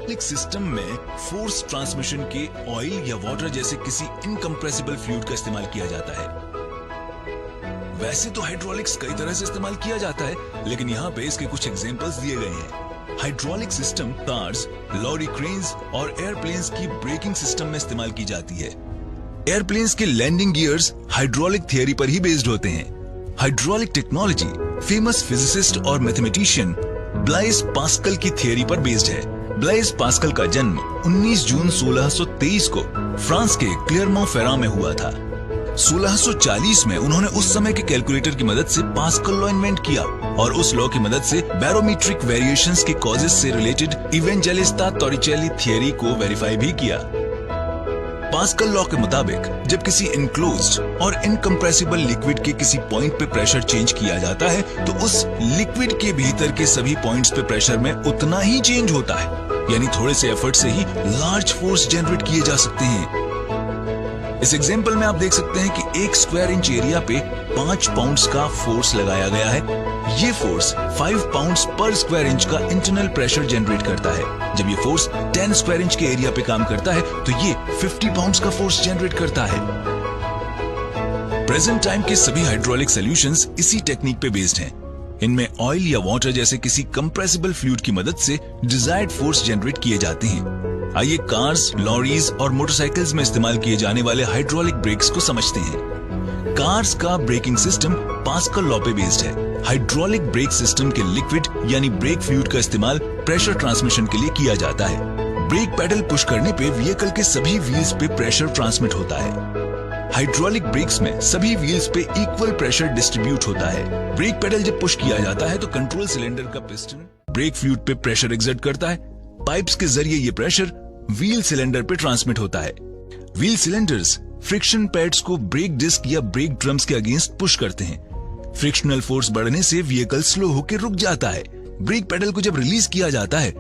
Hydraulic system में force transmission के oil या वाटर जैसे किसी इनकम्प्रेसिबल फ्लूइड का इस्तेमाल किया जाता है। वैसे तो हाइड्रोलिक्स कई तरह से इस्तेमाल किया जाता है, लेकिन यहाँ पे इसके कुछ एग्जांपल्स दिए गए हैं। Hydraulic system cars, lorry, cranes और एयरप्लेन्स की ब्रेकिंग सिस्टम में इस्तेमाल की जाती है। एयरप्लेन्स के लैंडिंग गियर्स हाइड्रोलिक थियरी पर ही बेस्ड होते हैं। हाइड्रोलिक टेक्नोलॉजी फेमस फिजिसिस्ट और मैथमेटिशियन ब्लाइस पास्कल की थियरी पर बेस्ड है। ब्लाइस पास्कल का जन्म 19 जून 1623 को फ्रांस के क्लेरमॉन्ट-फेरां में हुआ था। 1640 में उन्होंने उस समय के कैलकुलेटर की मदद से पास्कल लॉ इन्वेंट किया और उस लॉ की मदद से बैरोमीट्रिक वेरिएशंस के कॉजेस से रिलेटेड इवेंजेलिस्ता टॉरिचेली थियरी को वेरीफाई भी किया। पास्कल लॉ के मुताबिक जब किसी इनक्लोज्ड और इनकम्प्रेसिबल लिक्विड के किसी पॉइंट पे प्रेशर चेंज किया जाता है तो उस लिक्विड के भीतर के सभी पॉइंट्स पे प्रेशर में उतना ही चेंज होता है, यानी थोड़े से एफर्ट से ही लार्ज फोर्स जनरेट किए जा सकते हैं। इस एग्जांपल में आप देख सकते हैं कि 1 स्क्वायर इंच एरिया पे 5 पाउंड्स का फोर्स लगाया गया है। ये फोर्स 5 पाउंड्स पर स्क्वायर इंच का इंटरनल प्रेशर जनरेट करता है। जब ये फोर्स 10 स्क्वायर इंच के एरिया पे काम करता है तो ये 50 पाउंड्स का फोर्स जनरेट करता है। प्रेजेंट टाइम के सभी हाइड्रोलिक सॉल्यूशंस इसी टेक्निक पे बेस्ड हैं। इनमें ऑयल या वाटर जैसे किसी कंप्रेसिबल फ्लूइड की मदद से डिजायर्ड फोर्स जनरेट किए जाते हैं। आइए कार्स, लॉरीज और मोटरसाइकिल्स में इस्तेमाल किए जाने वाले हाइड्रोलिक ब्रेक्स को समझते हैं। कार्स का ब्रेकिंग सिस्टम पास्कल लॉ पे बेस्ड है। हाइड्रोलिक ब्रेक सिस्टम के लिक्विड यानी ब्रेक फ्लूइड का इस्तेमाल प्रेशर ट्रांसमिशन के लिए किया जाता है। ब्रेक पेडल पुश करने पे व्हीकल के सभी व्हील्स पे प्रेशर ट्रांसमिट होता है। हाइड्रोलिक ब्रेक्स में सभी व्हील्स पे इक्वल प्रेशर डिस्ट्रीब्यूट होता है। ब्रेक पेडल जब पुश किया जाता है तो कंट्रोल सिलेंडर का पिस्टन ब्रेक फ्लूइड पे प्रेशर एक्सर्ट करता है। पाइप्स के जरिए ये प्रेशर व्हील सिलेंडर पे ट्रांसमिट होता है। व्हील सिलेंडर्स फ्रिक्शन पैड्स को ब्रेक डिस्क या ब्रेक ड्रम्स के अगेंस्ट पुश करते हैं। फ्रिक्शनल फोर्स बढ़ने से व्हीकल स्लो होकर रुक जाता है। ब्रेक पेडल को जब रिलीज किया जाता है